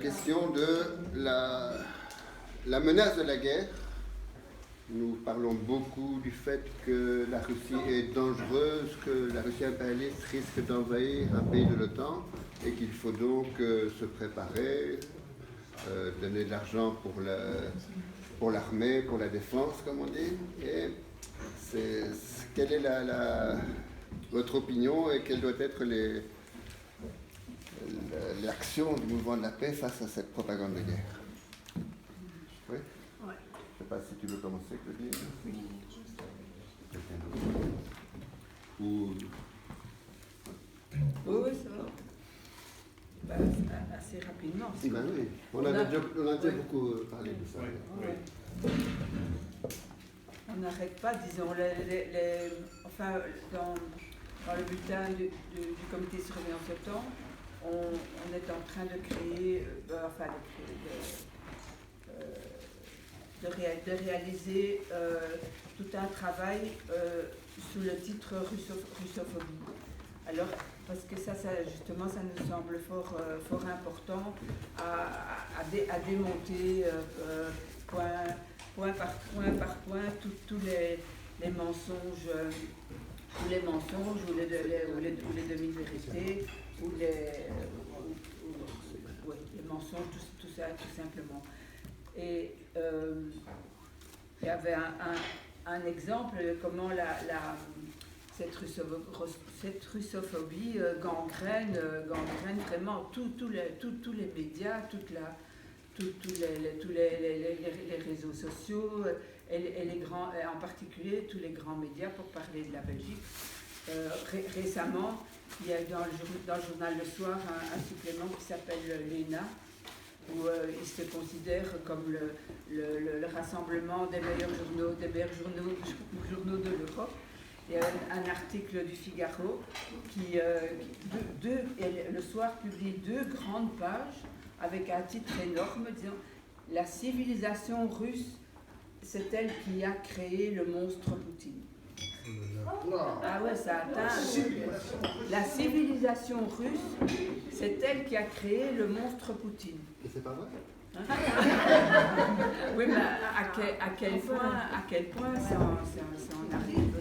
question de la menace de la guerre. Nous parlons beaucoup du fait que la Russie est dangereuse, que la Russie impérialiste risque d'envahir un pays de l'OTAN et qu'il faut donc se préparer, donner de l'argent pour l'armée, pour la défense, comme on dit. Et quelle est votre opinion et quelle doit être l'action du mouvement de la paix face à cette propagande de guerre? Oui? Ouais. Je ne sais pas si tu veux commencer, Claudine. Oui. Oui, ça va. Bah, assez rapidement. Ben oui, on a déjà beaucoup parlé de ça. Ouais. On n'arrête pas, disons, enfin, dans le bulletin du comité de surveillance OTAN, on est en train de créer, de réaliser tout un travail sous le titre russophobie. Alors, parce que ça justement, ça nous semble fort important à démonter point par point tous les mensonges ou les demi-vérités ou les mensonges, tout ça, tout simplement. Et il y avait un exemple de comment cette russophobie gangrène vraiment tous les médias, tous les réseaux sociaux et les grands, en particulier tous les grands médias pour parler de la Belgique. Récemment, il y a dans le journal Le Soir un supplément qui s'appelle l'ENA, où il se considère comme le rassemblement des meilleurs journaux de l'Europe. Il y a un article du Figaro qui, Le Soir publie 2 grandes pages avec un titre énorme disant « La civilisation russe, c'est elle qui a créé le monstre Poutine ». Ah ouais, ça atteint. La civilisation russe, c'est elle qui a créé le monstre Poutine. Et c'est pas vrai? Oui, mais à quel point ça en arrive,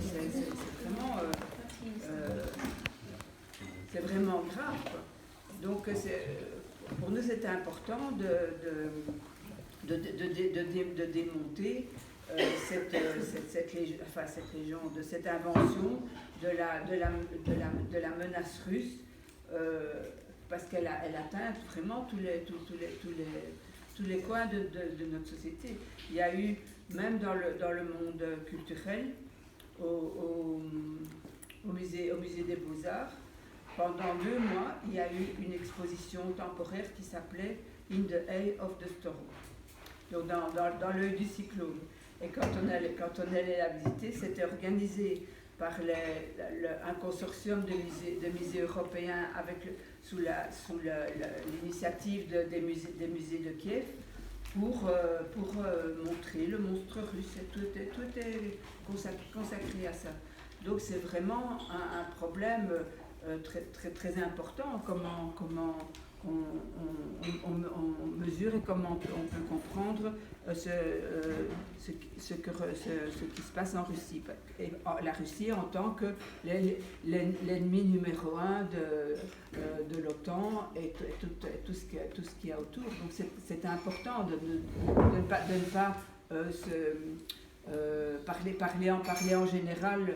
c'est vraiment grave, quoi. Donc pour nous c'est important de démonter cette légende, cette invention de la menace russe, parce qu'elle atteint vraiment tous les coins de notre société. Il y a eu, même dans le monde culturel, au musée des Beaux-Arts, pendant 2 mois, il y a eu une exposition temporaire qui s'appelait In the Eye of the Storm, donc dans l'œil du cyclone. Et quand on allait la visiter, c'était organisé par un consortium de musées européens sous l'initiative des musées de Kiev pour montrer le monstre russe. Et tout est consacré à ça. Donc c'est vraiment un problème très important, comment on mesure et comment on peut comprendre ce qui se passe en Russie. Et la Russie en tant que l'ennemi numéro 1 de l'OTAN et tout ce qu'il y a autour. Donc c'est important de ne pas parler en général,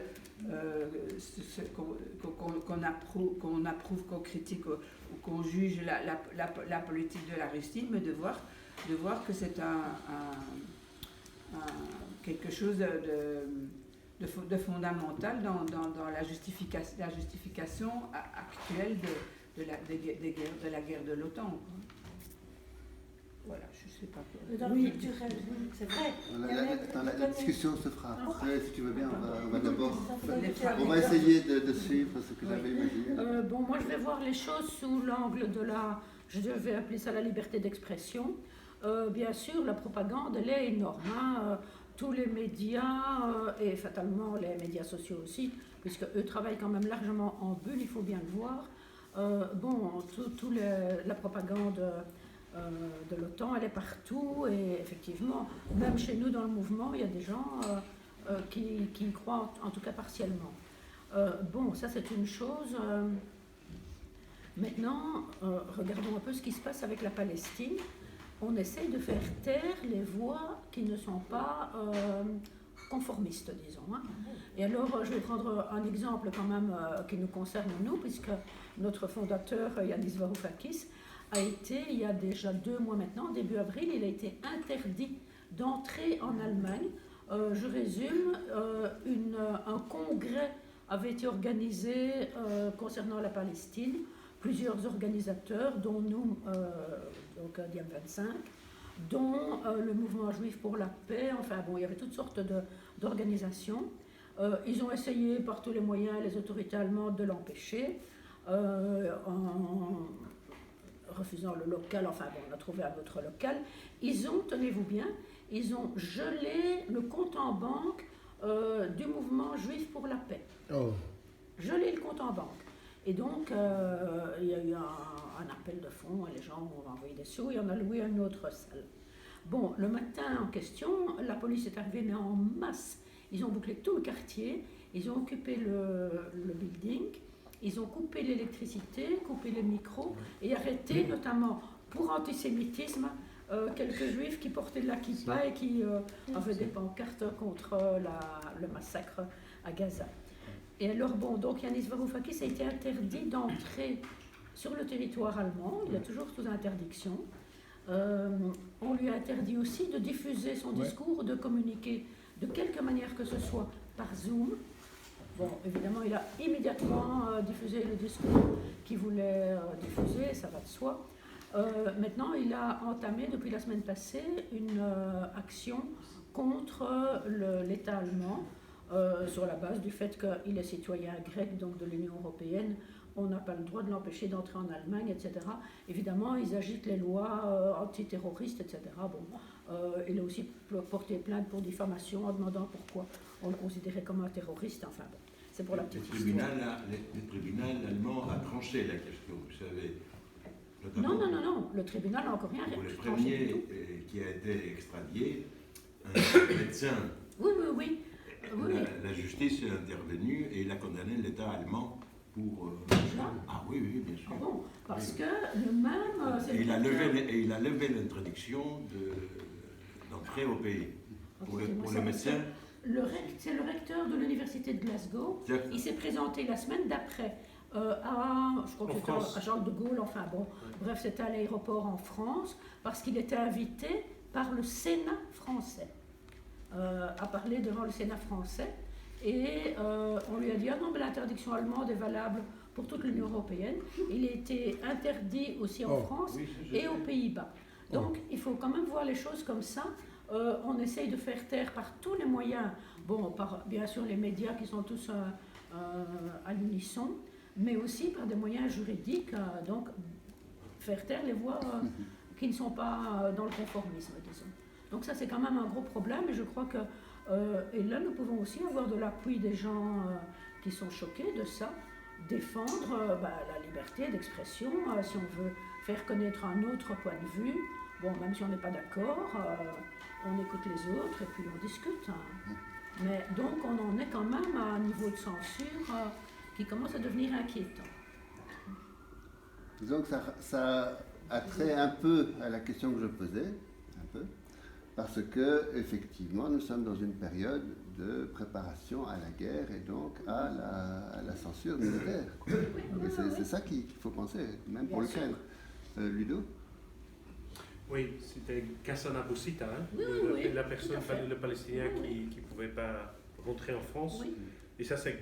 qu'on approuve, qu'on critique ou qu'on juge la politique de la Russie, mais de voir que c'est quelque chose de fondamental dans la justification actuelle de la guerre de l'OTAN. Voilà, je ne sais pas quoi. Dans le culturel, c'est vrai. La discussion se fera après, si tu veux bien. On va d'abord. On va essayer de suivre ce que j'avais imaginé. Moi, je vais voir les choses sous l'angle de je vais appeler ça la liberté d'expression. Bien sûr, la propagande, elle est énorme. Tous les médias, et fatalement les médias sociaux aussi, puisque eux travaillent quand même largement en bulle, il faut bien le voir. La propagande de l'OTAN, elle est partout. Et effectivement, même chez nous dans le mouvement, il y a des gens qui y croient, en tout cas partiellement. Bon, ça c'est une chose. Maintenant, regardons un peu ce qui se passe avec la Palestine. On essaye de faire taire les voix qui ne sont pas conformistes, disons. Hein. Et alors, je vais prendre un exemple quand même qui nous concerne nous, puisque notre fondateur, Yanis Varoufakis, a été, il y a déjà 2 mois maintenant, début avril, il a été interdit d'entrer en Allemagne. Je résume, un congrès avait été organisé concernant la Palestine. Plusieurs organisateurs, dont nous, donc Diam 25, dont le mouvement juif pour la paix, enfin bon, il y avait toutes sortes d'organisations. Ils ont essayé par tous les moyens, les autorités allemandes, de l'empêcher, en refusant le local, enfin bon, on a trouvé un autre local. Ils ont, tenez-vous bien, ils ont gelé le compte en banque du mouvement juif pour la paix. Oh. Gelé le compte en banque. Et donc, il y a eu un appel de fonds, et les gens ont envoyé des sous, et on a loué une autre salle. Bon, le matin en question, la police est arrivée, mais en masse. Ils ont bouclé tout le quartier, ils ont occupé le building, ils ont coupé l'électricité, coupé les micros, et arrêté, notamment pour antisémitisme, quelques juifs qui portaient de la kippa et qui avaient des pancartes contre le massacre à Gaza. Et alors, bon, donc Yanis Varoufakis a été interdit d'entrer sur le territoire allemand, il est toujours sous interdiction. On lui a interdit aussi de diffuser son discours, de communiquer de quelque manière que ce soit par Zoom. Bon, évidemment, il a immédiatement diffusé le discours qu'il voulait diffuser, ça va de soi. Maintenant, il a entamé, depuis la semaine passée, une action contre l'État allemand, sur la base du fait qu'il est citoyen grec, donc de l'Union européenne, on n'a pas le droit de l'empêcher d'entrer en Allemagne, etc. Évidemment, ils agitent les lois antiterroristes, etc. Bon, il a aussi porté plainte pour diffamation en demandant pourquoi on le considérait comme un terroriste. Enfin bon, c'est pour la petite histoire. Le tribunal allemand a tranché la question, vous savez. Non, le tribunal n'a encore rien pour le tranché premier du tout. Qui a été extradié, un médecin. Oui. La justice est intervenue et il a condamné l'État allemand pour... Ah oui, bien sûr. Ah bon, parce que le même... Et il a levé l'interdiction d'entrer au pays. Pour le médecin... C'est le recteur de l'université de Glasgow. Il s'est présenté la semaine d'après je crois que c'était à Charles de Gaulle, enfin bon, bref, c'était à l'aéroport en France, parce qu'il était invité par le Sénat français. À parler devant le Sénat français, et on lui a dit « Ah non, mais l'interdiction allemande est valable pour toute l'Union européenne ». Il a été interdit aussi en France et aux Pays-Bas. Donc il faut quand même voir les choses comme ça. On essaye de faire taire par tous les moyens, bon, par bien sûr les médias qui sont tous à l'unisson, mais aussi par des moyens juridiques, donc faire taire les voix qui ne sont pas dans le conformisme, disons. Donc ça, c'est quand même un gros problème, et je crois que... et là, nous pouvons aussi avoir de l'appui des gens qui sont choqués de ça, défendre la liberté d'expression, si on veut faire connaître un autre point de vue. Bon, même si on n'est pas d'accord, on écoute les autres et puis on discute. Hein. Mais donc, on en est quand même à un niveau de censure qui commence à devenir inquiétant. Disons que ça a trait un peu à la question que je posais, un peu. Parce que, effectivement, nous sommes dans une période de préparation à la guerre et donc à la censure militaire. Et c'est ça qu'il faut penser, même pour l'Ukraine. Ludo ? Oui, c'était Ghassan Abou Sita, hein, oui, la personne, le Palestinien qui ne pouvait pas rentrer en France. Oui. Et ça, c'est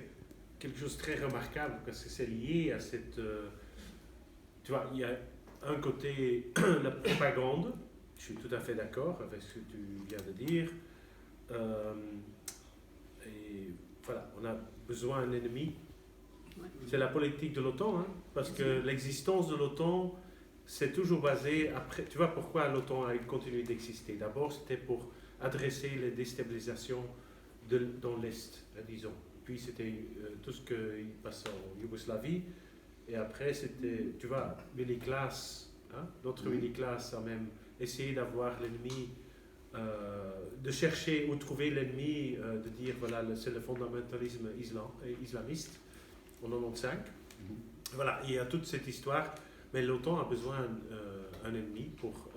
quelque chose de très remarquable parce que c'est lié à cette... tu vois, il y a un côté, la propagande. Je suis tout à fait d'accord avec ce que tu viens de dire. Et voilà, on a besoin d'un ennemi. Ouais. C'est la politique de l'OTAN, hein, parce que l'existence de l'OTAN, c'est toujours basé après. Tu vois pourquoi l'OTAN a continué d'exister? D'abord, c'était pour adresser les déstabilisations dans l'Est, disons. Puis c'était tout ce qui passe en Yougoslavie. Et après, c'était, tu vois, Billy Klaas Hein. Notre Oui. mini-classe a même essayé d'avoir l'ennemi, de chercher ou trouver l'ennemi, de dire voilà, c'est le fondamentalisme islamiste en 95. Voilà, il y a toute cette histoire, mais l'OTAN a besoin d'un ennemi pour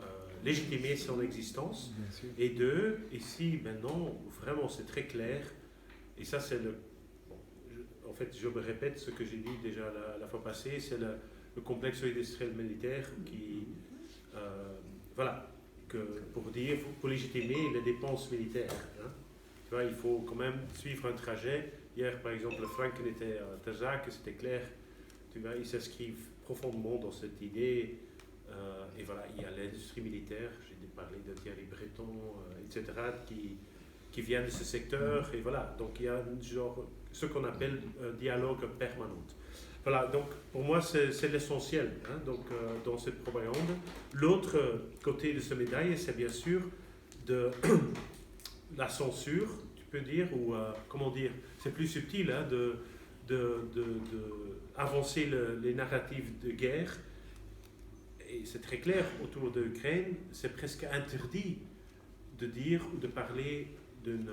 légitimer son existence. Bien sûr. Et deux, ici, maintenant, vraiment, c'est très clair. Et ça, c'est le... bon, en fait, je me répète ce que j'ai dit déjà la fois passée, c'est le complexe industriel militaire qui... voilà, que pour dire, pour légitimer les dépenses militaires. Hein. Tu vois, il faut quand même suivre un trajet. Hier, par exemple, Franken était à Terzak, et c'était clair. Tu vois, ils s'inscrivent profondément dans cette idée. Et voilà, il y a l'industrie militaire, j'ai parlé de Thierry Breton, etc., qui viennent de ce secteur. Et voilà, donc il y a genre, ce qu'on appelle un dialogue permanent. Voilà, donc pour moi, c'est l'essentiel hein, donc, dans cette propagande. L'autre côté de ce médaille, c'est bien sûr de la censure, tu peux dire, ou comment dire, c'est plus subtil hein, de avancer les narratifs de guerre. Et c'est très clair, autour de l'Ukraine, c'est presque interdit de dire ou de parler d'une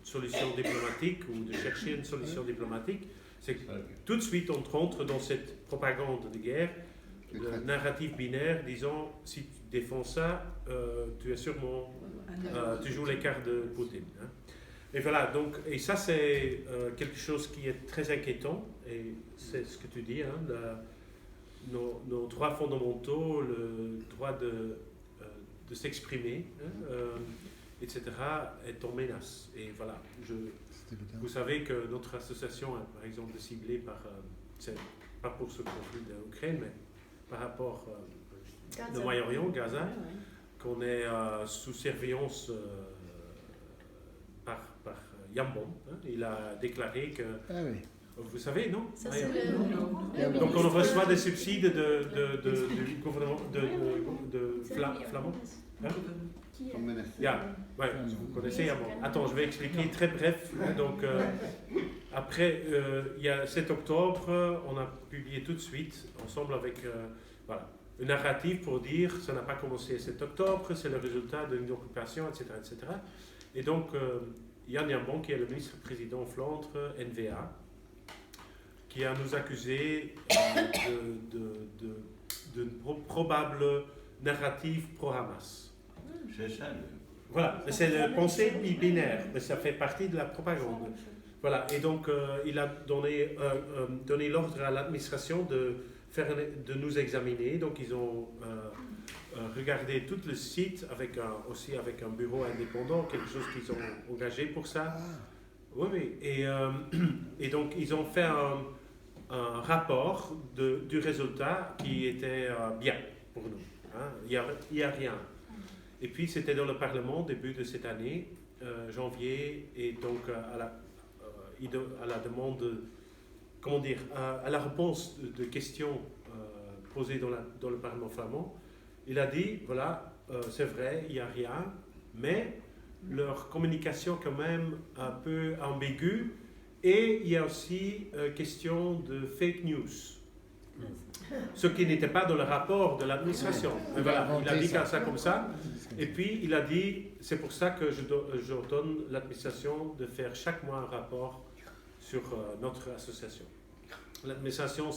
solution diplomatique ou de chercher une solution diplomatique. C'est que tout de suite, on rentre dans cette propagande de guerre, le narratif binaire, disant, si tu défends ça, tu es sûrement, tu joues les cartes de Poutine. Hein. Et voilà, donc, et ça c'est quelque chose qui est très inquiétant, et c'est ce que tu dis, hein, nos droits fondamentaux, le droit de s'exprimer, hein, etc., est en menace. Et voilà, vous savez que notre association est par exemple ciblée par, c'est pas pour ce conflit de l'Ukraine, mais par rapport au Moyen-Orient, Gaza, qu'on est sous surveillance par Yambon. Hein. Il a déclaré que... Ah oui. Vous savez, non? Ça, c'est le... Donc on reçoit des subsides du gouvernement de flamand. Hein? Comme menacé. Yeah. Ouais, vous connaissez Yambon. Attends, je vais expliquer très bref. Donc après, il y a 7 octobre, on a publié tout de suite, ensemble avec voilà, une narrative pour dire ça n'a pas commencé le 7 octobre, c'est le résultat d'une occupation, etc., etc. Et donc, Jan Jambon, qui est le ministre-président Flandre, NVA, qui a nous accusé d'une probable narrative pro-Hamas. C'est ça. Voilà, c'est la pensée binaire, mais ça fait partie de la propagande. Voilà, et donc il a donné l'ordre à l'administration de nous examiner. Donc ils ont regardé tout le site aussi avec un bureau indépendant, quelque chose qu'ils ont engagé pour ça. Oui, oui. Et donc ils ont fait un rapport du résultat qui était bien pour nous. Hein. Il n'y a rien. Et puis c'était dans le Parlement début de cette année, janvier, et donc à la demande, comment dire, à la réponse de questions posées dans le Parlement flamand, il a dit, voilà, c'est vrai, il n'y a rien, mais leur communication quand même un peu ambiguë, et il y a aussi question de fake news. Ce qui n'était pas dans le rapport de l'administration. Voilà, il a dit ça comme ça. Et puis il a dit, c'est pour ça que j'ordonne l'administration de faire chaque mois un rapport sur notre association. L'administration,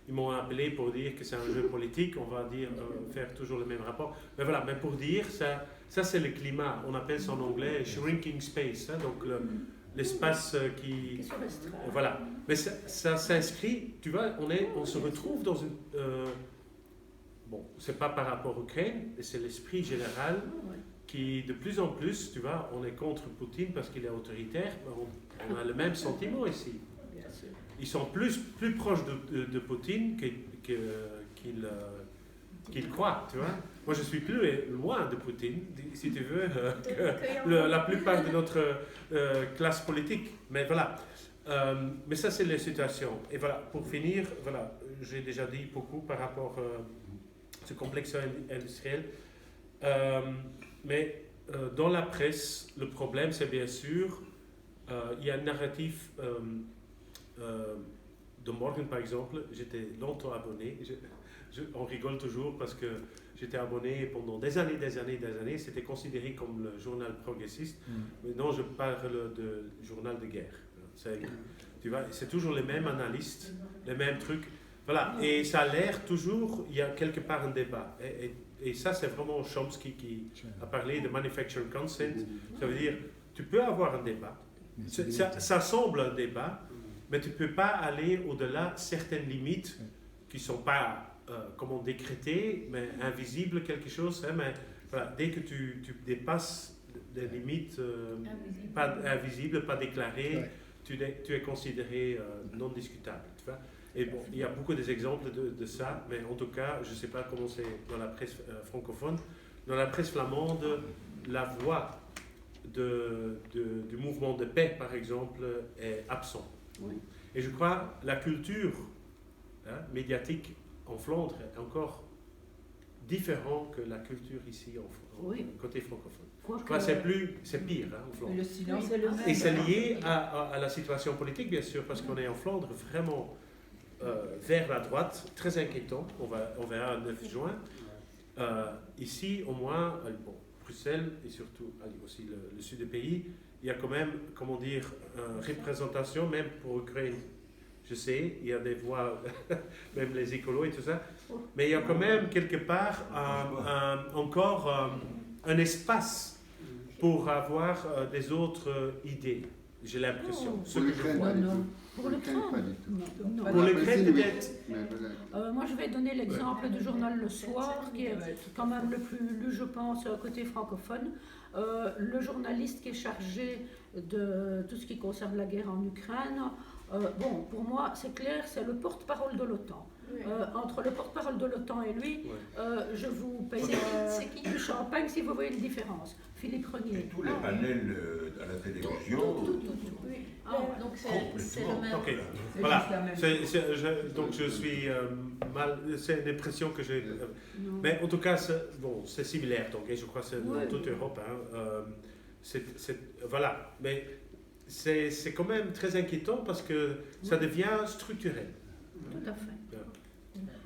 ils m'ont appelé pour dire que c'est un jeu politique, on va dire faire toujours le même rapport. Mais voilà, mais pour dire, ça c'est le climat, on appelle ça en anglais shrinking space, hein, donc l'espace qui voilà. Mais ça s'inscrit, tu vois, on se retrouve dans une... bon, c'est pas par rapport à l'Ukraine, mais c'est l'esprit général qui, de plus en plus, tu vois, on est contre Poutine parce qu'il est autoritaire, mais on a le même sentiment ici. Ils sont plus proches de Poutine qu'ils croient, tu vois. Moi, je suis plus loin de Poutine, si tu veux, que la plupart de notre classe politique. Mais voilà. Mais ça, c'est la situation. Et voilà, pour finir, voilà, j'ai déjà dit beaucoup par rapport à ce complexe industriel. Mais dans la presse, le problème, c'est bien sûr, il y a un narratif de Morgen, par exemple. J'étais longtemps abonné. on rigole toujours parce que j'étais abonné pendant des années, c'était considéré comme le journal progressiste. Maintenant, je parle de journal de guerre. Tu vois, c'est toujours les mêmes analystes, les mêmes trucs. Voilà, et ça a l'air toujours, il y a quelque part un débat. Et ça, c'est vraiment Chomsky qui a parlé de manufactured consent. Ça veut dire, tu peux avoir un débat. Ça semble un débat, mais tu ne peux pas aller au-delà de certaines limites qui ne sont pas, comment décrétées, mais invisibles, quelque chose. Hein, mais voilà, dès que tu dépasses des limites pas invisibles, pas déclarées, tu es considéré non discutable. Tu vois. Et bon, il y a beaucoup d'exemples de ça, mais en tout cas, je ne sais pas comment c'est dans la presse francophone. Dans la presse flamande, la voix du mouvement de paix, par exemple, est absente. Oui. Et je crois la culture médiatique en Flandre est encore différente que la culture ici, côté francophone. Je crois que c'est pire en Flandre. Mais le silence est le même. Et c'est lié à la situation politique, bien sûr, parce qu'on est en Flandre vraiment vers la droite, très inquiétant. On verra le 9 juin. Ici, au moins, Bruxelles et surtout aussi le sud du pays, il y a quand même, comment dire, représentation, même pour Ukraine. Je sais, il y a des voix, même les écolos et tout ça, mais il y a quand même quelque part encore un espace pour avoir des autres idées, j'ai l'impression. Pour l'Ukraine, pas du tout. Pour l'Ukraine, Pas du tout. non. Pour l'Ukraine, peut-être. Moi, je vais donner l'exemple du journal Le Soir, qui est quand même le plus lu, je pense, côté francophone. Le journaliste qui est chargé de tout ce qui concerne la guerre en Ukraine, pour moi, c'est clair, c'est le porte-parole de l'OTAN. Entre le porte-parole de l'OTAN et lui, je vous paye du champagne si vous voyez une différence. Philippe Renier. Et tous les panels à la télévision. Donc c'est le même. Ok, voilà. Donc je suis mal. C'est une impression que j'ai. Mais en tout cas, c'est similaire. Donc, et je crois que c'est dans toute l'Europe. Voilà. Mais c'est quand même très inquiétant parce que ça devient structurel. Tout à fait.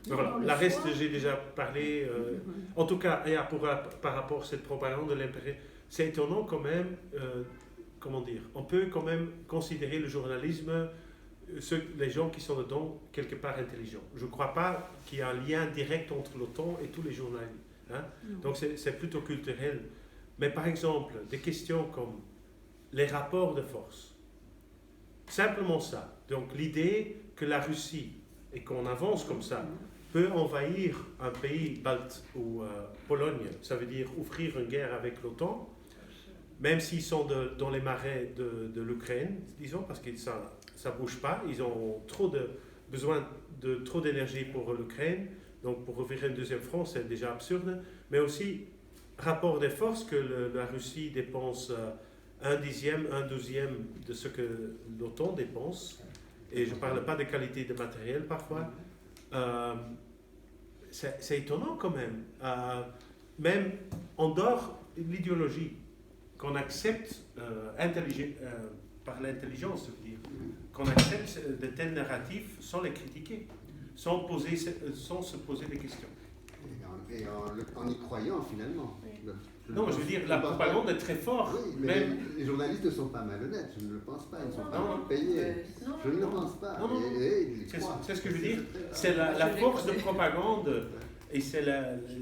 Voilà. La reste, j'ai déjà parlé. En tout cas, par rapport à cette propagande de l'impérialisme, c'est étonnant quand même. Comment dire, on peut quand même considérer le journalisme, les gens qui sont dedans, quelque part intelligents. Je ne crois pas qu'il y a un lien direct entre l'OTAN et tous les journalistes. Hein? Donc c'est plutôt culturel. Mais par exemple, des questions comme les rapports de force. Simplement ça. Donc l'idée que la Russie, et qu'on avance comme ça, peut envahir un pays balte ou Pologne, ça veut dire ouvrir une guerre avec l'OTAN, même s'ils sont dans les marais de l'Ukraine, disons, parce que ça ne bouge pas, ils ont besoin de trop d'énergie pour l'Ukraine, donc pour ouvrir un deuxième front, c'est déjà absurde, mais aussi rapport des forces que la Russie dépense un douzième de ce que l'OTAN dépense, et je ne parle pas de qualité de matériel parfois, c'est étonnant quand même, même en dehors de l'idéologie, qu'on accepte par l'intelligence, je veux dire, qu'on accepte de tels narratifs sans les critiquer, sans se poser des questions. Et en y croyant finalement. Non, je veux dire, la propagande est très forte. Oui, mais les journalistes ne sont pas malhonnêtes, je ne le pense pas, ils ne sont pas payés. Je ne le pense pas. C'est ce que je veux dire. C'est la force de propagande et c'est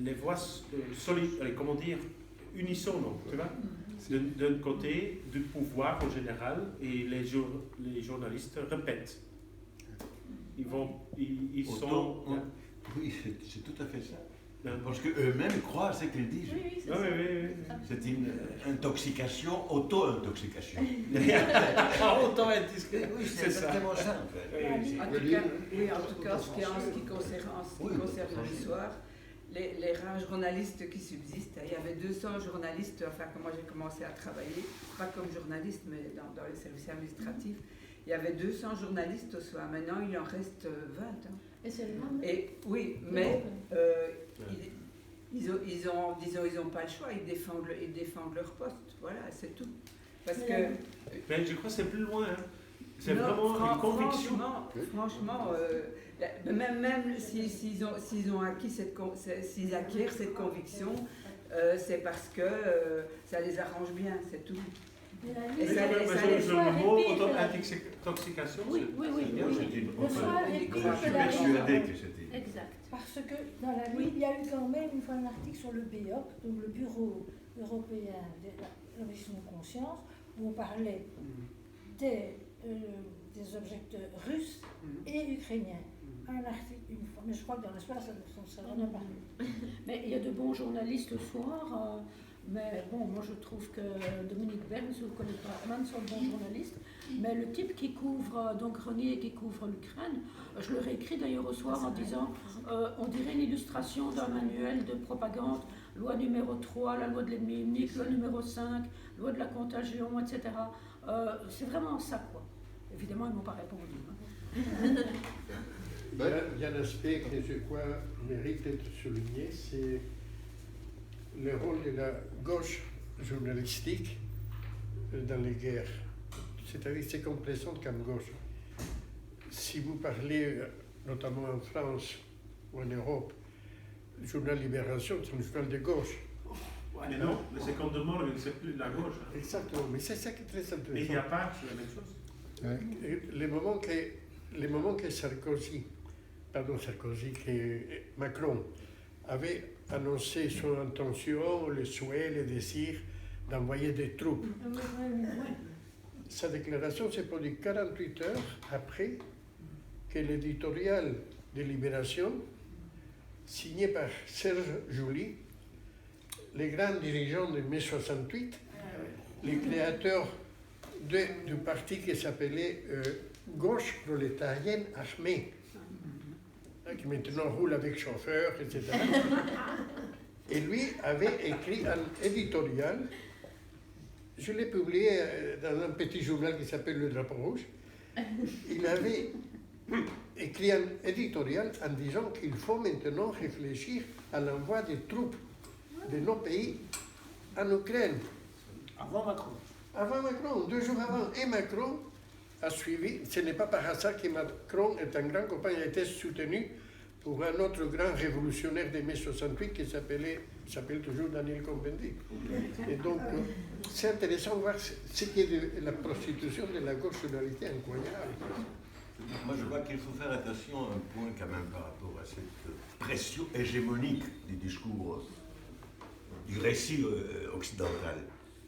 les voix solides, comment dire, unissones, tu vois. D'un côté, du pouvoir en général, et les journalistes répètent. Ils sont... Oui, c'est tout à fait ça. Parce qu'eux-mêmes croient ce qu'ils disent. Oui, c'est ça. C'est une intoxication, auto-intoxication. Auto-intoxication, oui, c'est exactement ça en fait. En tout cas, en ce qui concerne l'histoire, les rares journalistes qui subsistent, il y avait 200 journalistes, enfin quand moi j'ai commencé à travailler, pas comme journaliste, mais dans les services administratifs, il y avait 200 journalistes au soir. Maintenant, il en reste 20. Et c'est le même. Et oui, mais ils ont pas le choix, ils défendent leur poste. Voilà, c'est tout. Parce que... Mais je crois que c'est plus loin. Hein. C'est Non, vraiment une conviction. Franchement, même s'ils ont acquis s'ils acquièrent cette conviction, c'est parce que ça les arrange bien, c'est tout. Mais la Et nuit, ça les Le mot répit que la- auto-intoxication, Oui, oui, oui. C'est bien, oui. c'est une Le soir Je est suis pire que la persuadé nuit. que c'était. Exact. Parce que dans la nuit, il y a eu quand même une fois un article sur le BEOC, donc le Bureau européen de l'objection de conscience, où on parlait des objecteurs russes et ukrainiens. Un article une fois, mais je crois que dans l'espace, ça en a parlé. Mais il y a de bons journalistes le soir. Mais bon, moi je trouve que Dominique Bern, je ne le connais pas, même sont de bons journalistes. Mais le type qui couvre, donc Renier, qui couvre l'Ukraine, je leur ai écrit d'ailleurs au soir en disant on dirait une illustration d'un manuel de propagande, loi numéro 3, la loi de l'ennemi unique, loi numéro 5, loi de la contagion, etc. C'est vraiment ça, quoi. Évidemment, ils ne m'ont pas répondu. Hein. Il y a un aspect que je crois mérite d'être souligné, c'est le rôle de la gauche journalistique dans les guerres. C'est-à-dire que c'est complaisant comme gauche. Si vous parlez, notamment en France ou en Europe, le journal Libération, c'est un journal de gauche. Mais non, le second de Morgan, c'est plus la gauche. Hein. Exactement, mais c'est ça qui est très intéressant. Et il n'y a pas, c'est la même chose. Et les moments que Sarkozy, que Macron avait annoncé son intention, le souhait, le désir d'envoyer des troupes. Sa déclaration s'est produite 48 heures après que l'éditorial de Libération, signé par Serge July, les grands dirigeants de mai 68, les créateurs du parti qui s'appelait Gauche prolétarienne armée, qui maintenant roule avec chauffeur, etc. Et lui avait écrit un éditorial, je l'ai publié dans un petit journal qui s'appelle Le Drapeau Rouge. Il avait écrit un éditorial en disant qu'il faut maintenant réfléchir à l'envoi des troupes de nos pays en Ukraine. Avant Macron. Avant Macron, 2 jours avant. Et Macron a suivi. Ce n'est pas par hasard que Macron est un grand copain. Il a été soutenu pour un autre grand révolutionnaire de mai 68 qui s'appelle toujours Daniel Cohn-Bendit. Et donc, c'est intéressant de voir ce qui est de la prostitution de la gauche journalistique incroyable. Moi, je crois qu'il faut faire attention à un point quand même par rapport à cette pression hégémonique du discours, du récit occidental.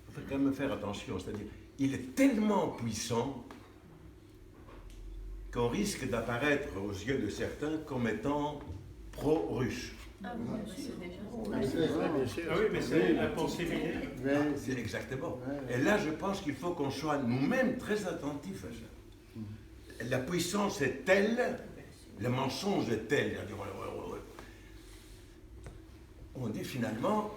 Il faut quand même faire attention, c'est-à-dire, il est tellement puissant qu'on risque d'apparaître aux yeux de certains comme étant pro-russe. Ah oui, c'est déjà. Ah oui, mais c'est la pensée militaire. C'est exactement. Et là, je pense qu'il faut qu'on soit nous-mêmes très attentifs à ça. La puissance est telle, le mensonge est tel. On dit finalement,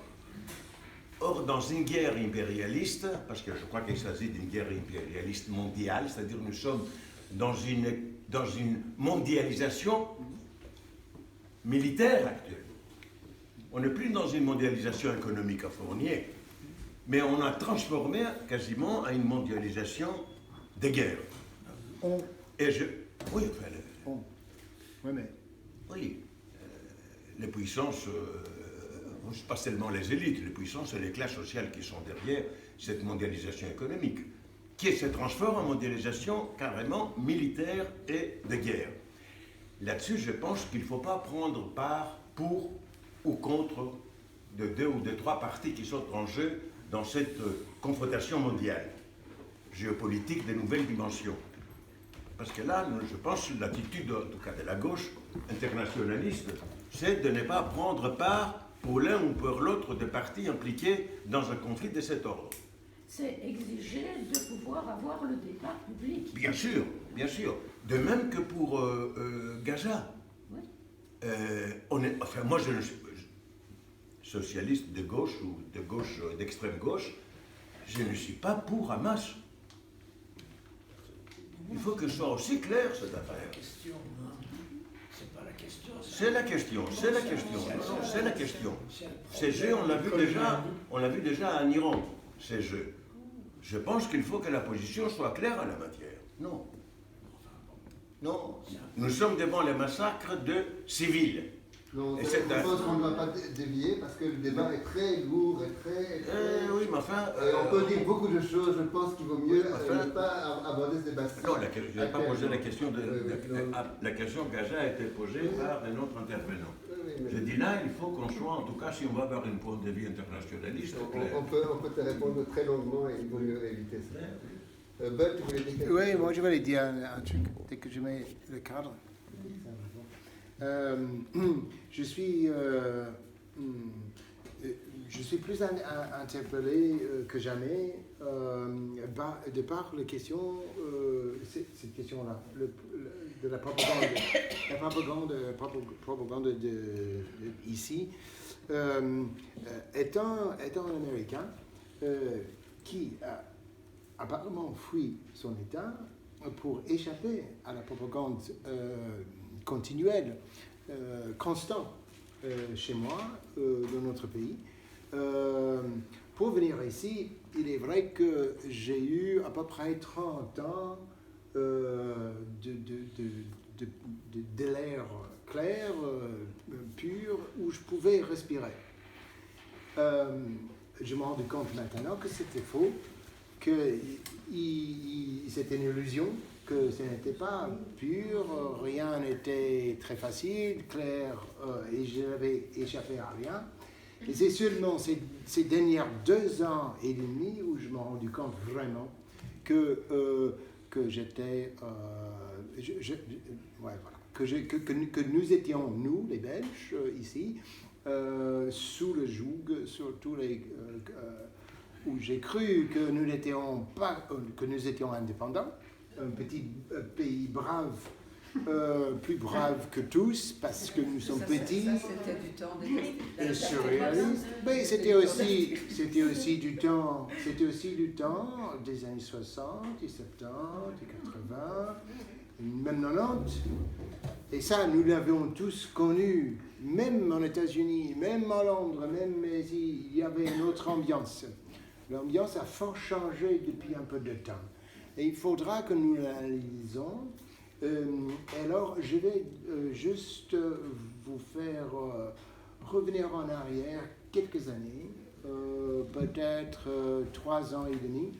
or dans une guerre impérialiste, parce que je crois qu'il s'agit d'une guerre impérialiste mondiale, c'est-à-dire nous sommes dans une mondialisation militaire actuelle. On n'est plus dans une mondialisation économique à Fournier, mais on a transformé quasiment à une mondialisation des guerres. Et oui, enfin, oui, les puissances, pas seulement les élites, les puissances et les classes sociales qui sont derrière cette mondialisation économique, qui se transforme en mondialisation carrément militaire et de guerre. Là-dessus, je pense qu'il ne faut pas prendre part pour ou contre de 2 ou de 3 partis qui sont en jeu dans cette confrontation mondiale, géopolitique de nouvelles dimensions. Parce que là, je pense que l'attitude, en tout cas de la gauche internationaliste, c'est de ne pas prendre part pour l'un ou pour l'autre des partis impliqués dans un conflit de cet ordre. C'est exiger de pouvoir avoir le débat public. Bien sûr, bien sûr. De même que pour Gaza. Oui. Moi, je ne suis socialiste de gauche ou de gauche, d'extrême gauche, je ne suis pas pour Hamas. Il faut que ce soit aussi clair, cette affaire. C'est pas la question. C'est la question, c'est la question. Non, c'est la question. Ces jeux, on l'a vu déjà en Iran, ces jeux. Je pense qu'il faut que la position soit claire en la matière. Non. Non, nous sommes devant les massacres de civils. Non, Et je c'est un- pense qu'on ne doit pas dévier parce que le débat est très lourd et très... Oui, mais enfin... on peut dire beaucoup de choses, je pense qu'il vaut mieux enfin- ne pas aborder ce débat. Non, je n'ai pas posé la question non. la question Gaza a été posée par un autre intervenant. Je dis là, il faut qu'on soit, en tout cas, si on va avoir une point de vue internationaliste, clair. On peut te répondre très longuement et il vaut mieux éviter ça. Ben, tu voulais dire quelque Oui, chose? moi je voulais dire un truc dès que je mets le cadre. Je suis plus interpellé que jamais de par les questions, cette question-là, de la propagande ici. Étant un Américain qui a apparemment fui son État pour échapper à la propagande continuelle, constante chez moi, dans notre pays. Pour venir ici, il est vrai que j'ai eu à peu près 30 ans de l'air clair, pur, où je pouvais respirer. Je me rends compte maintenant que c'était faux, que c'était une illusion, que ce n'était pas pur, rien n'était très facile, clair, et je n'avais échappé à rien. Et c'est seulement ces dernières 2 ans et demi où je me rends compte vraiment que j'étais... voilà, que nous étions, nous, les Belges, ici, sous le joug, sur tous les... où j'ai cru que nous n'étions pas, que nous étions indépendants, un petit pays brave, plus brave que tous, parce que nous sommes petits. Ça, c'était du temps Et surréaliste. Mais c'était aussi du temps des années 60, et 70, et 80, même 90. Et ça, nous l'avons tous connu, même en États-Unis, même à Londres, même ici, il y avait une autre ambiance. L'ambiance a fort changé depuis un peu de temps. Et il faudra que nous l'analysions. Alors, je vais juste vous faire revenir en arrière quelques années, peut-être 3 ans et demi,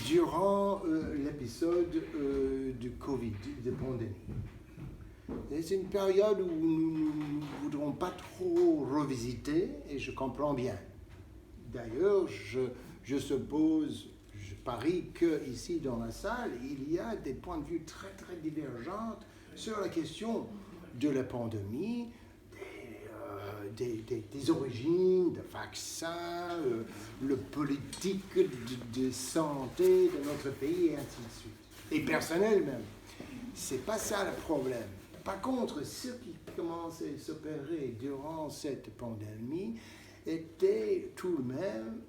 durant l'épisode du Covid, de pandémie. C'est une période où nous ne voudrons pas trop revisiter, et je comprends bien. D'ailleurs, je suppose, je parie qu'ici dans la salle, il y a des points de vue très très divergents sur la question de la pandémie, des origines, des vaccins, le politique de santé de notre pays et ainsi de suite. Et personnel même. C'est pas ça le problème. Par contre, ce qui commençait à s'opérer durant cette pandémie était tout de même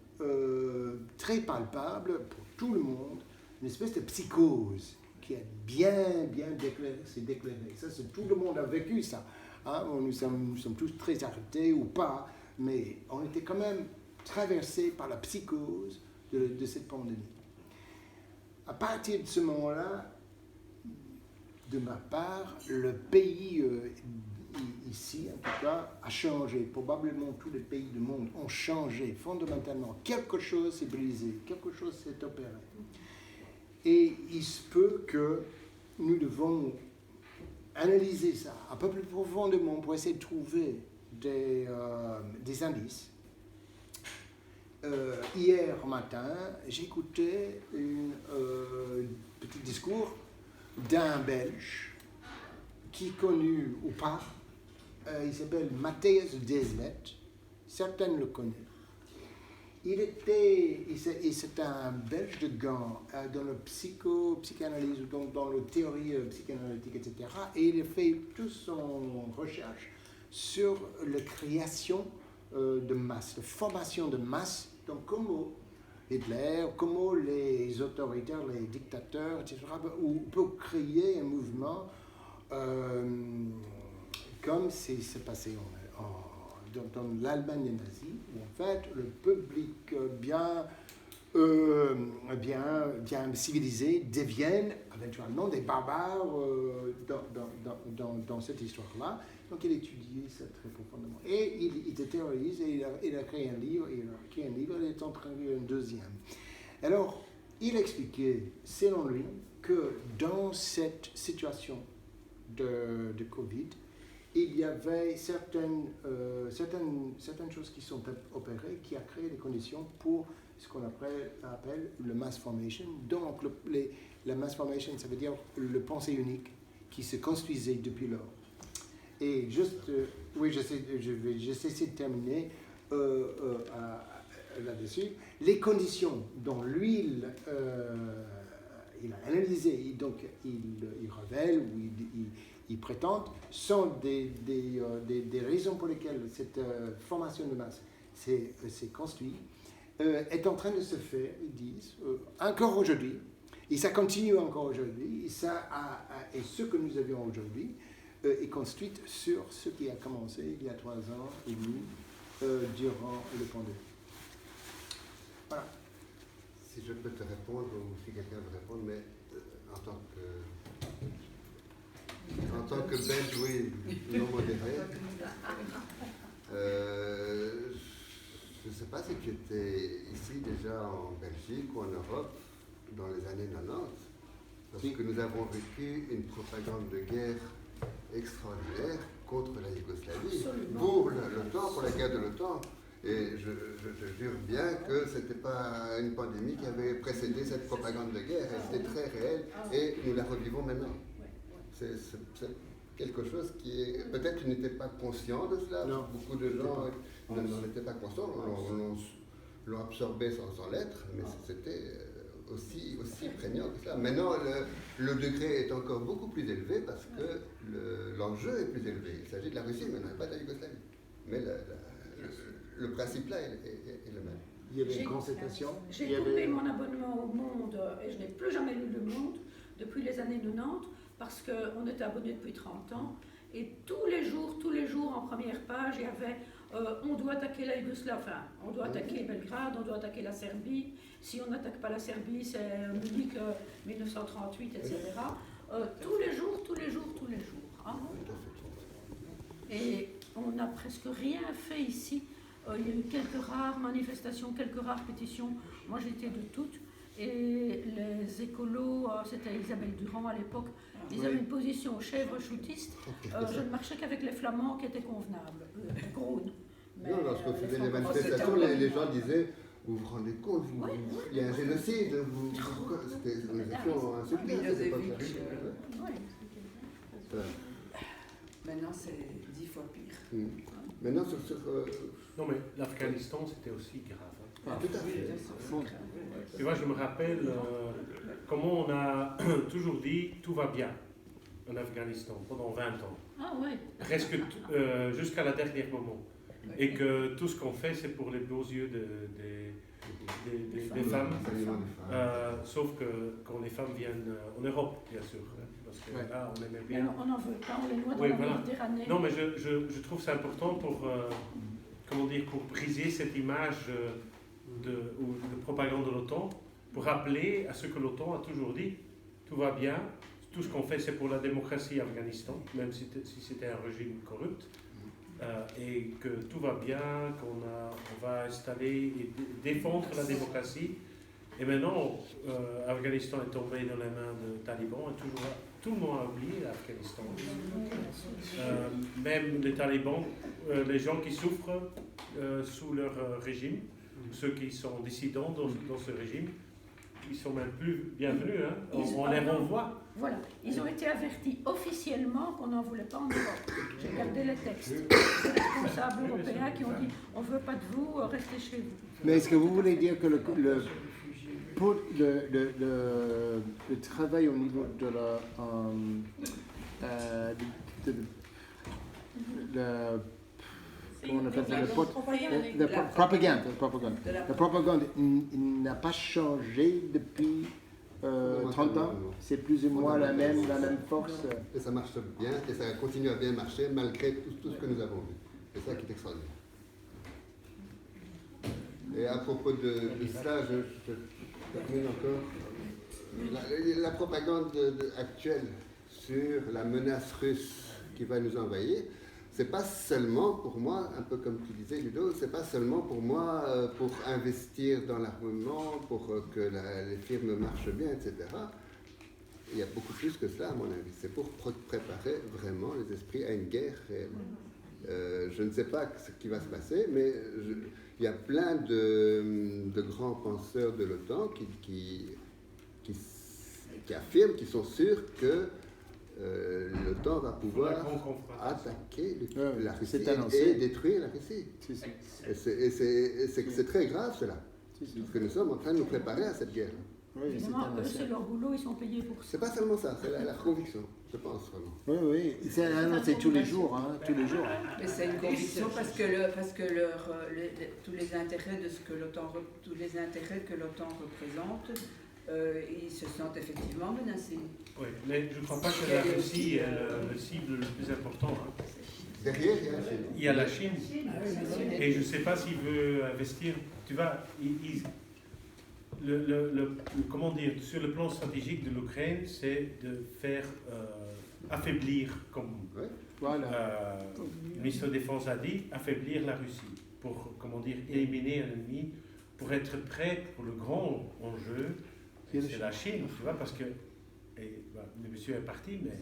très palpable pour tout le monde, une espèce de psychose qui est bien déclarée. Ça, tout le monde a vécu ça. Hein? Nous sommes tous très arrêtés ou pas, mais on était quand même traversés par la psychose de cette pandémie. À partir de ce moment-là, de ma part, le pays ici, en tout cas, a changé. Probablement tous les pays du monde ont changé fondamentalement. Quelque chose s'est brisé, quelque chose s'est opéré. Et il se peut que nous devons analyser ça un peu plus profondément pour essayer de trouver des indices. Hier matin, j'écoutais un petit discours d'un Belge qui est connu ou pas, il s'appelle Matthijs Desmet, certains le connaissent. C'est un Belge de Gand dans la psychanalyse, dans la théorie psychanalytique, etc. Et il a fait toute son recherche sur la création de masse, la formation de masse, donc comment Hitler, comment les autoritaires, les dictateurs, etc., on peut créer un mouvement comme c'est passé dans l'Allemagne nazie, où en fait le public bien bien civilisés deviennent éventuellement des barbares dans cette histoire-là. Donc il étudiait ça très profondément. Et il se terrorise et il a créé un livre, il est en train d'écrire un deuxième. Alors, il expliquait, selon lui, que dans cette situation de Covid, il y avait certaines choses qui sont opérées, qui a créé les conditions pour ce qu'on appelle le mass formation. Donc, la mass formation, ça veut dire le pensée unique qui se construisait depuis lors. Et juste, j'essaie de terminer là-dessus. Les conditions dont lui, il a analysé, donc il révèle ou il prétend, sont des raisons pour lesquelles cette formation de masse s'est construite, est en train de se faire, ils disent, encore aujourd'hui, et ça continue encore aujourd'hui, et ce que nous avions aujourd'hui est construite sur ce qui a commencé il y a 3 ans et demi durant le pandémie. Voilà. Si je peux te répondre, ou si quelqu'un veut répondre, mais en tant que Belge, oui, non modéré, je ne sais pas si tu étais ici déjà en Belgique ou en Europe dans les années 90, parce que nous avons vécu une propagande de guerre extraordinaire contre la Yougoslavie, pour l'OTAN, pour la guerre de l'OTAN. Et je jure bien que ce n'était pas une pandémie qui avait précédé cette propagande de guerre. Elle était très réelle et nous la revivons maintenant. C'est quelque chose qui est... Peut-être tu n'étais pas conscient de cela. Non, beaucoup de gens n'en étaient pas conscients. L'ont absorbé sans l'être, mais c'était aussi prégnant que cela. Maintenant, le degré est encore beaucoup plus élevé parce que l'enjeu est plus élevé. Il s'agit de la Russie, mais pas de la Yougoslavie. Mais le principe là est le même. Il y avait une concertation. J'ai coupé mon abonnement au Monde et je n'ai plus jamais lu Le Monde depuis les années 90 parce qu'on était abonné depuis 30 ans et tous les jours en première page, il y avait on doit attaquer la Yougoslavie, enfin, on doit attaquer Belgrade, on doit attaquer la Serbie. Si on n'attaque pas la Serbie, c'est Munich 1938, etc. Tous les jours. Hein. Et on n'a presque rien fait ici. Il y a eu quelques rares manifestations, quelques rares pétitions. Moi, j'étais de toutes. Et les écolos, c'était Isabelle Durand à l'époque, ils avaient une position chèvre-choutiste. Je ne marchais qu'avec les Flamands qui étaient convenables. Groen. Non, lorsqu'on faisait les manifestations, les gens disaient vous vous rendez compte, il y a un génocide, c'était une émission insultée à cette époque-là. Maintenant, c'est 10 fois pire. Maintenant, Non, mais l'Afghanistan, c'était aussi grave. Ah, tout à fait. Tu vois, je me rappelle comment on a toujours dit tout va bien en Afghanistan pendant 20 ans. Ah ouais. Presque jusqu'à la dernière moment. Et que tout ce qu'on fait, c'est pour les beaux yeux des femmes. Sauf que quand les femmes viennent en Europe, bien sûr. Parce que là, on aimait bien. Mais on n'en veut pas, on les noie dans la Méditerranée. Non, mais je trouve ça important pour briser cette image de propagande de l'OTAN, pour rappeler à ce que l'OTAN a toujours dit, tout va bien, tout ce qu'on fait c'est pour la démocratie en Afghanistan, même si c'était un régime corrupt, et que tout va bien, qu'on va installer et défendre la démocratie. Et maintenant, Afghanistan est tombé dans les mains des talibans, et tout le monde a oublié l'Afghanistan. Même les talibans, les gens qui souffrent sous leur régime, ceux qui sont dissidents dans ce régime, ils sont même plus bienvenus. Hein. On les renvoie. Voilà, ils ont été avertis officiellement qu'on n'en voulait pas en Europe. J'ai regardé les textes. Les responsables européens qui ont dit on ne veut pas de vous, restez chez vous. Mais est-ce que vous voulez dire que le travail au niveau de la propagande n'a pas changé depuis 30 ans. C'est plus ou moins la même force. Et ça marche bien, et ça continue à bien marcher malgré tout ce que nous avons vu. C'est ça qui est extraordinaire. Et Et à propos de cela, je termine encore. La propagande actuelle sur la menace russe qui va nous envahir, c'est pas seulement pour moi, un peu comme tu disais Ludo, c'est pas seulement pour moi pour investir dans l'armement, pour que les firmes marchent bien, etc. Il y a beaucoup plus que cela à mon avis. C'est pour préparer vraiment les esprits à une guerre réelle. Je ne sais pas ce qui va se passer, mais il y a plein de grands penseurs de l'OTAN qui affirment, qui sont sûrs que l'OTAN va pouvoir attaquer la Russie et détruire la Russie. Et c'est très grave cela, parce que nous sommes en train de nous préparer à cette guerre. Oui, évidemment, eux, c'est leur boulot, ils sont payés pour ça. C'est pas seulement ça, c'est la conviction, je pense vraiment. Oui, c'est tous les jours, hein, tous les jours. Et c'est une conviction parce que tous les intérêts de ce que tous les intérêts que l'OTAN représente, ils se sentent effectivement menacés. Oui, mais je ne crois pas que la Russie est le cible le plus important. Hein. Derrière, il y a la Chine. Et je ne sais pas s'il veut investir. Tu vois, comment dire, sur le plan stratégique de l'Ukraine, c'est de faire affaiblir, comme le ministre de la Défense a dit, affaiblir la Russie pour, comment dire, éliminer un ennemi, pour être prêt pour le grand enjeu. C'est la Chine, tu vois, parce que, le monsieur est parti, mais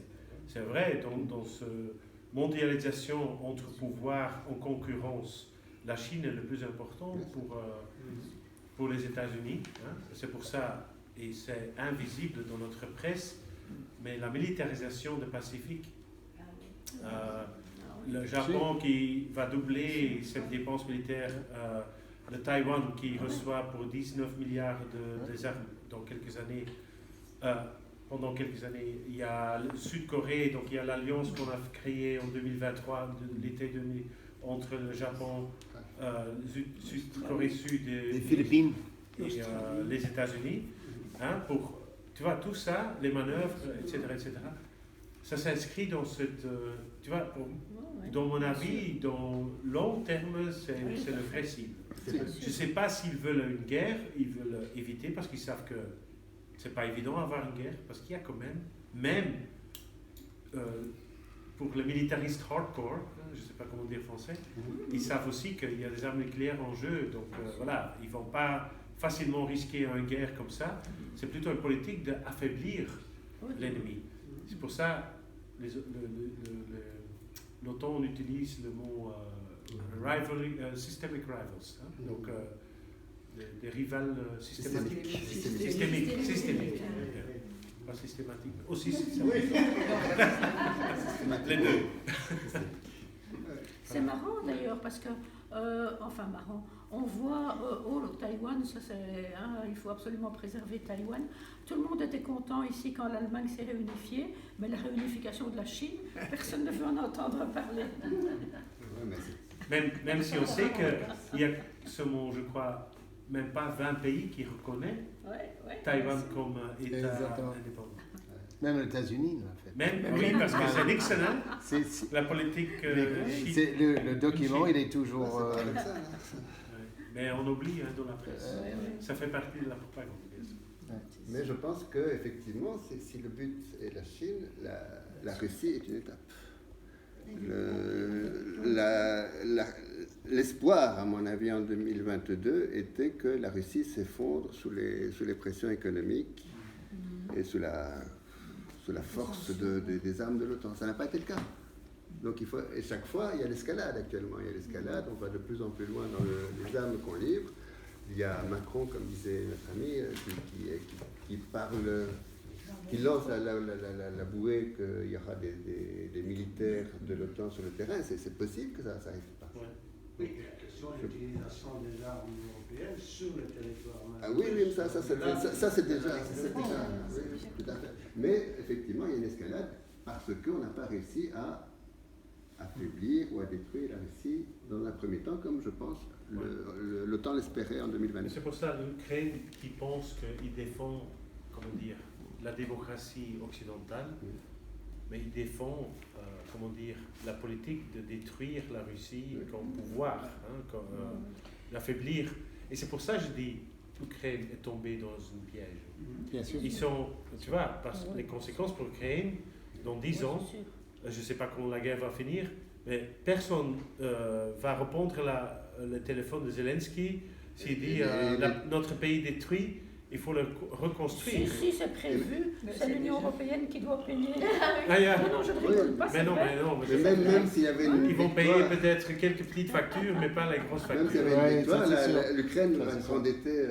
c'est vrai, dans cette mondialisation entre pouvoirs en concurrence, la Chine est le plus important pour les États-Unis. Hein. C'est pour ça, et c'est invisible dans notre presse, mais la militarisation du Pacifique, le Japon qui va doubler ses dépenses militaires, le Taïwan qui reçoit pour 19 milliards des armes dans quelques années, pendant quelques années, il y a le Sud-Corée, donc il y a l'alliance qu'on a créée en 2023, l'été 2000, entre le Japon, Corée Sud et les Philippines et les États-Unis, hein, pour, tu vois, tout ça, les manœuvres, etc., ça s'inscrit dans cette, tu vois, dans mon avis, dans long terme, c'est le vrai cible. Je ne sais pas s'ils veulent une guerre, ils veulent éviter parce qu'ils savent que c'est pas évident d'avoir une guerre, parce qu'il y a quand même pour les militaristes hardcore, je ne sais pas comment dire en français, ils savent aussi qu'il y a des armes nucléaires en jeu, donc voilà, ils ne vont pas facilement risquer une guerre comme ça. C'est plutôt une politique d'affaiblir l'ennemi. C'est pour ça l'OTAN utilise le mot rivalry, systemic rivals, hein? Donc des rivales systématiques. Systémiques. Pas systématique, mais aussi systématique. Les deux. C'est marrant d'ailleurs parce que, enfin marrant, on voit, Taïwan, ça c'est, hein, il faut absolument préserver Taïwan. Tout le monde était content ici quand l'Allemagne s'est réunifiée, mais la réunification de la Chine, personne ne veut en entendre parler. Même si on sait qu'il y a seulement, je crois, même pas 20 pays qui reconnaissent Taïwan comme État indépendant. Même les États-Unis, en fait. Même, oui, parce que c'est Nixon, la politique le document, il est toujours... Mais on oublie dans la presse. Ça fait partie de la propagande. Mais je pense qu'effectivement, si le but est la Chine, la Russie est une étape. L'espoir, à mon avis, en 2022, était que la Russie s'effondre sous les pressions économiques et sous la force des armes de l'OTAN. Ça n'a pas été le cas. Donc et chaque fois, il y a l'escalade actuellement. Il y a l'escalade, on va de plus en plus loin dans les armes qu'on livre. Il y a Macron, comme disait notre ami, qui parle, qui lance la bouée qu'il y aura des militaires de l'OTAN sur le terrain. C'est possible que ça n'arrive pas. Oui, la question de l'utilisation des armes européennes sur le territoire. Ah oui, mais ça c'est déjà. Oui, tout à fait. Mais effectivement, il y a une escalade parce qu'on n'a pas réussi à affaiblir ou à détruire la Russie dans un premier temps, comme je pense l'OTAN l'espérait en 2020. C'est pour ça l'Ukraine qui pense qu'il défend, comment dire, la démocratie occidentale, mais il défend, comment dire, la politique de détruire la Russie comme pouvoir, hein, l'affaiblir. Et c'est pour ça que je dis l'Ukraine est tombée dans une piège. Bien sûr. Ils sont, tu vois, parce que les conséquences pour l'Ukraine, dans 10 ans, je ne sais pas quand la guerre va finir, mais personne va répondre le téléphone de Zelensky s'il dit notre pays détruit, il faut le reconstruire. Si, c'est prévu. C'est l'Union européenne qui doit payer. Non, je ne rigole pas. Mais non. Même s'il y avait une Ils vont victoire, payer peut-être quelques petites factures, mais pas les grosses même s'il y factures. avait une victoire, ça, c'est sûr. l'Ukraine Ça, va c'est sûr. s'endetter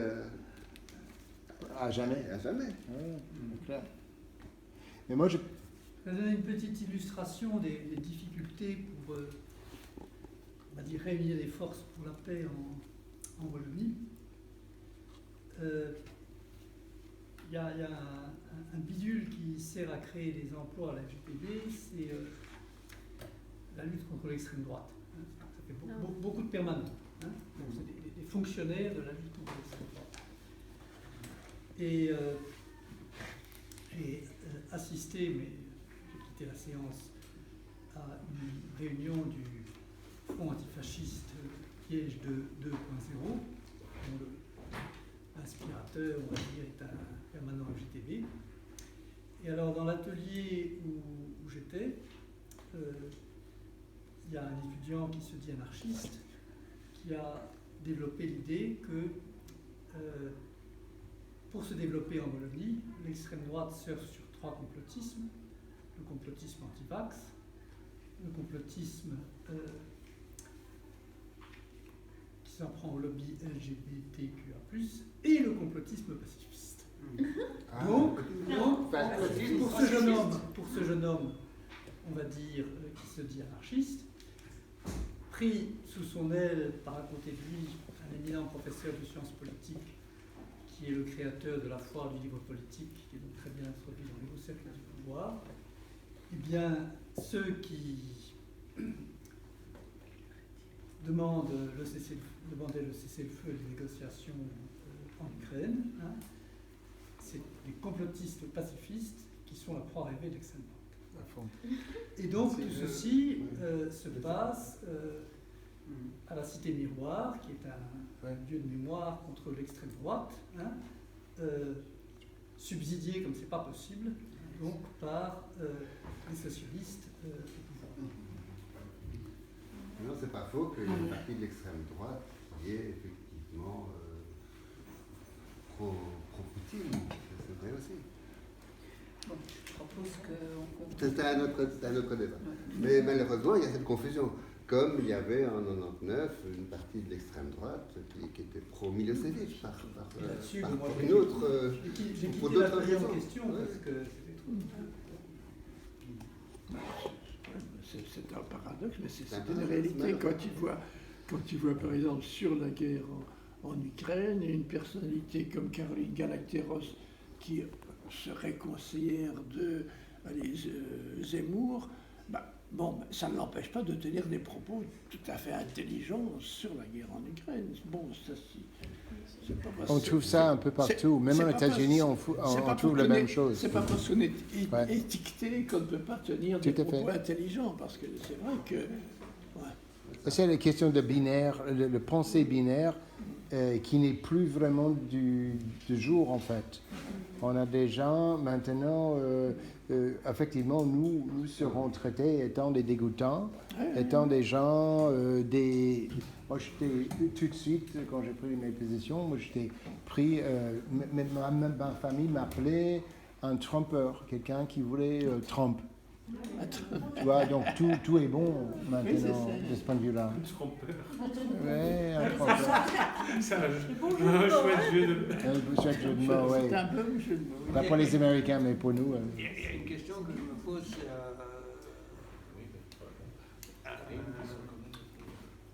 À jamais. à jamais. Ouais, clair. Mais moi, Je vais donner une petite illustration des difficultés pour on va dire, réunir des forces pour la paix en Wallonie. Il y a un bidule qui sert à créer des emplois à la FGTB, c'est la lutte contre l'extrême droite. Hein. Ça fait beaucoup de permanents. Hein. Donc c'est des fonctionnaires de la lutte contre l'extrême droite. Et j'ai assisté, mais j'ai quitté la séance, à une réunion du Front antifasciste Liège 2.0, dont l'inspirateur, on va dire, est un permanent FGTB. Et alors, dans l'atelier où j'étais, il y a un étudiant qui se dit anarchiste, qui a développé l'idée que pour se développer en Wallonie, l'extrême droite surfe sur 3 complotismes. Le complotisme anti-vax, le complotisme qui s'en prend au lobby LGBTQA+, et le complotisme pacifiste. Donc, pour ce jeune homme, on va dire, qui se dit anarchiste, pris sous son aile par à côté de lui un éminent professeur de sciences politiques, qui est le créateur de la foire du livre politique, qui est donc très bien introduit dans les hauts cercles du pouvoir, eh bien, ceux qui demandaient le cessez-le-feu et les négociations en Ukraine, hein, c'est les complotistes pacifistes qui sont la proie rêvée de l'extrême droite. Et donc, tout ceci se passe à la Cité Miroir, qui est un lieu de mémoire contre l'extrême droite, hein, subsidié, comme c'est pas possible, donc par les socialistes au pouvoir. Non, c'est pas faux qu'il y ait une partie de l'extrême droite qui est effectivement pro-Poutine. C'est vrai aussi. Bon, je propose qu'on continue. C'est un autre débat. Mais malheureusement, il y a cette confusion. Comme il y avait en 99 une partie de l'extrême droite qui était pro-Milosevic par une autre. J'ai pour quitté la d'autres deuxième raisons. question parce que c'était trop. C'est un paradoxe, mais c'est une réalité. Quand tu vois, par exemple, sur la guerre en Ukraine, une personnalité comme Caroline Galacteros, qui serait conseillère de Zemmour, ça ne l'empêche pas de tenir des propos tout à fait intelligents sur la guerre en Ukraine. Bon, ça, c'est pas parce On trouve ça un peu partout. Même aux États-Unis, on trouve la même chose. C'est pas parce qu'on est étiqueté qu'on ne peut pas tenir des propos intelligents, parce que c'est vrai que... C'est la question de binaire, le pensée binaire, qui n'est plus vraiment du jour, en fait. On a des gens, maintenant, effectivement, nous serons traités étant des dégoûtants, étant des gens, Moi, j'étais tout de suite, quand j'ai pris mes positions, moi, j'étais pris... ma famille m'appelait un Trumpeur, quelqu'un qui voulait Trump. Tu vois, donc tout est bon maintenant, de ce point de vue-là. Un trompeur. Ouais, un trompeur. C'est un chouette jeu de mots. Chouette jeu de mots, oui. C'est un bon jeu de mots. Pas pour les Américains, mais pour nous. Il y a une question que je me pose.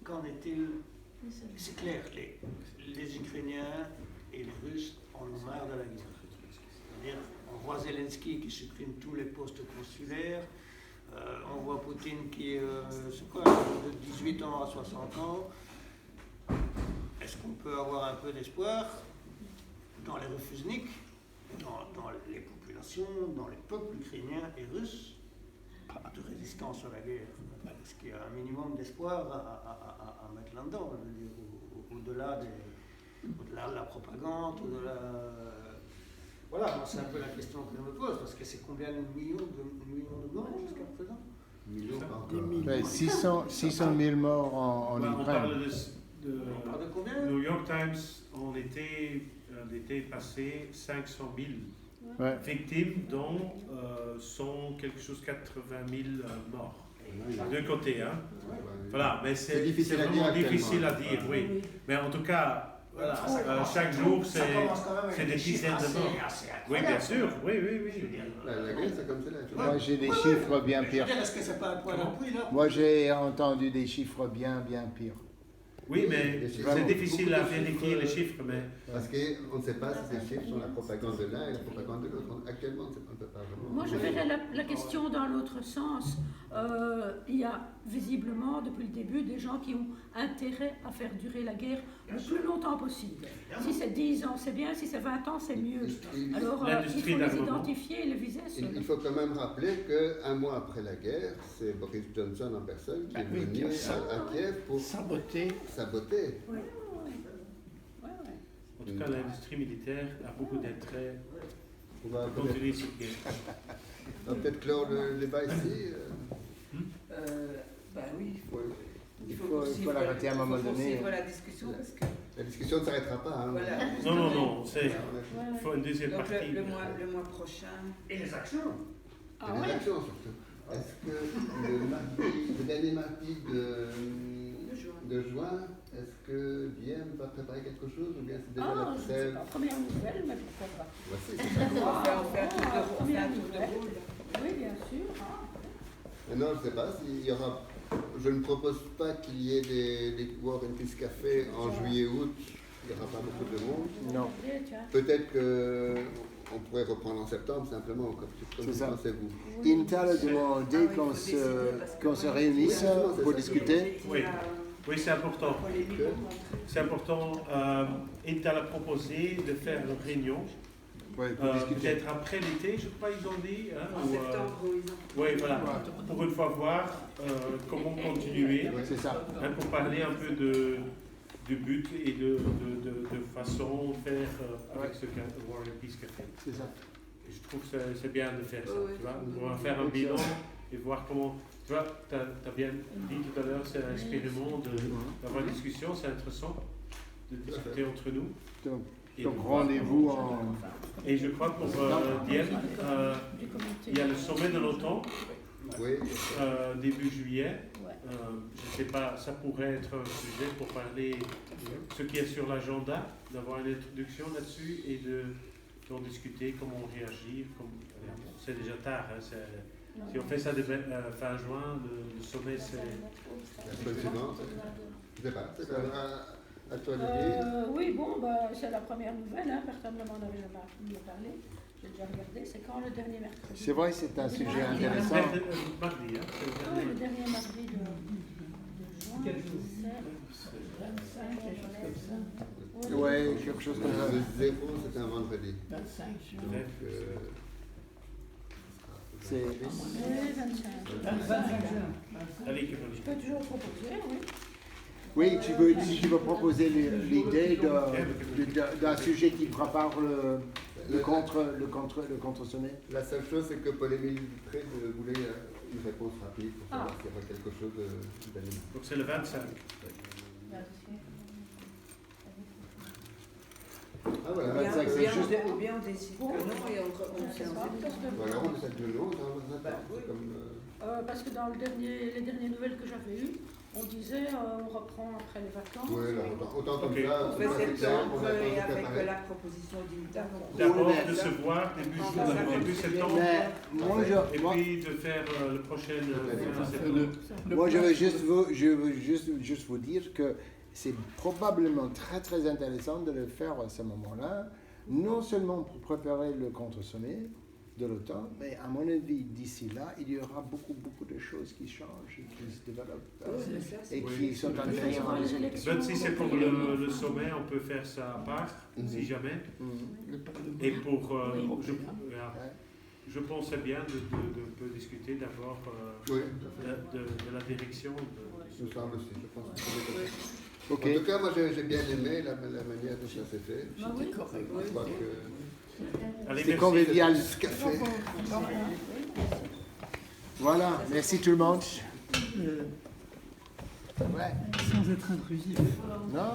Qu'en est-il? C'est clair, les Ukrainiens et les Russes en ont marre de la guerre. C'est-à-dire, on voit Zelensky qui supprime tous les postes consulaires, on voit Poutine qui, de 18 ans à 60 ans. Est-ce qu'on peut avoir un peu d'espoir dans les refusniks, dans les populations, dans les peuples ukrainiens et russes, de résistance à la guerre? Est-ce qu'il y a un minimum d'espoir à mettre là-dedans, au-delà au-delà de la propagande, au-delà... Voilà, moi, c'est un peu la question que je me pose, parce que c'est combien de millions de morts jusqu'à présent? Millions, pas encore. Ouais, 600 000 morts en On Ukraine. parle On parle de combien? New York Times, on était passé 500 000 Ouais. victimes, dont sont quelque chose 80 000 morts. De côté, hein. Voilà, mais C'est c'est difficile à vraiment dire difficile à actuellement. dire, oui. Mais en tout cas, voilà, chaque jour, c'est des dizaines de morts. Oui, bien sûr, oui. La guerre, c'est comme ça. Moi, j'ai des chiffres bien Je veux pires. dire, est-ce que c'est pas un point d'appui là? Moi, j'ai entendu des chiffres bien pires. Oui, mais c'est difficile à vérifier les chiffres, mais... Parce qu'on ne sait pas si ces chiffres sont la propagande de l'un et la propagande de l'autre. Actuellement, on ne peut pas vraiment. Moi, je verrais la question dans l'autre sens. Il y a visiblement, depuis le début, des gens qui ont intérêt à faire durer la guerre le plus longtemps possible. Si c'est 10 ans, c'est bien. Si c'est 20 ans, c'est mieux. Alors, il faut les identifier et les viser. Il faut quand même rappeler qu'un mois après la guerre, c'est Boris Johnson en personne qui est venu à Kiev pour saboter. Oui. En tout cas, l'industrie militaire a beaucoup d'intérêt On va pour continuer cette guerre. On va peut-être clore le débat ici. Ben oui. Il faut l'arrêter à un moment donné. La discussion parce que... La discussion ne s'arrêtera pas. Hein. Voilà. Non, il faut une deuxième Donc partie. le mois prochain. Et les actions? Ah Et les ouais. actions surtout. Est-ce que le dernier mardi de juin, est-ce que Diem va préparer quelque chose ou bien c'est déjà la Je ne sais trêve? pas, première nouvelle, mais pourquoi pas. Voici. On fait un tour de rôle. Oui, bien sûr. Non, je ne sais pas s'il y aura. Je ne propose pas qu'il y ait des War and Peace Café en juillet-août. Il n'y aura pas beaucoup de monde. Non. Peut-être qu'on pourrait reprendre en septembre simplement. Comme C'est ça. pensez-vous? Intel a demandé qu'on se réunisse pour discuter. Oui, c'est important. C'est important. Intel a proposé de faire une réunion. Ouais, pour discuter. Peut-être après l'été, je crois ils ont dit. Hein, En septembre, oui, voilà. Pour une fois voir comment continuer. C'est ça. Hein, pour parler un peu du but et de façon de faire avec ce War and Peace Café. C'est ça. Et je trouve que c'est bien de faire ça. Oui. Tu vois. On va faire un bilan et voir comment. Tu vois, tu as bien dit tout à l'heure, c'est un expériment d'avoir une discussion, c'est intéressant de discuter entre nous. Donc rendez-vous en... Et je crois pour Diem, il y a le sommet de l'OTAN, début juillet. Je ne sais pas, ça pourrait être un sujet pour parler ce qui est sur l'agenda, d'avoir une introduction là-dessus et d'en discuter, comment on réagit. C'est déjà tard, hein, si on fait ça fin juin, le sommet c'est... La semaine suivante. Je ne sais pas, c'est à toi de dire. Oui, bon, c'est la première nouvelle, hein, personne ne m'en avait jamais parlé. J'ai déjà regardé, c'est quand le dernier mercredi? C'est vrai, c'est un sujet intéressant. Mardi, hein, Oui, le dernier mardi de juin. Quel jour? C'est 25, quelque chose comme ça. Ouais, quelque chose comme ça. Le 0, c'est un vendredi. 25 juin. Donc, C'est... Oui, 25. 25 juin. Allez, Je peux toujours proposer, oui. Oui, si tu veux proposer l'idée d'un sujet qui prépare le contre-sommet. La seule chose, c'est que Paul-Émile Dupré voulait une réponse rapide pour savoir s'il y avait quelque chose d'animé. Donc c'est le 25. Ah voilà, Ou bien, 25, c'est juste... ou bien on décide que non et on fait en septembre. Voilà, on décide de non, c'est comme... Parce que dans les dernières nouvelles que j'avais eues, on disait on reprend après les vacances. Oui, autant comme Ok. ça, On fait c'est septembre on a et pas avec préparé. la proposition d'Inter. D'abord mais- de se voir début septembre. Mais Et puis de faire le prochain fin septembre. moi je veux juste vous dire que c'est probablement très très intéressant de le faire à ce moment-là, non seulement pour préparer le contre-sommet de l'OTAN, mais à mon avis, d'ici là, il y aura beaucoup de choses qui changent, qui se développent et qui sont en train de... 26 c'est pour le sommet, on peut faire ça à part, si jamais. Et pour... je pensais bien de discuter d'abord Oui, de la direction. je me semble aussi, je pense que c'est Ok. En tout cas, moi j'ai bien aimé la manière dont ça s'est fait. Ah oui, correct. Je crois que Allez, C'est merci. convivial. ce café. Voilà, merci tout le monde. Euh, Ouais. sans être intrusif. Non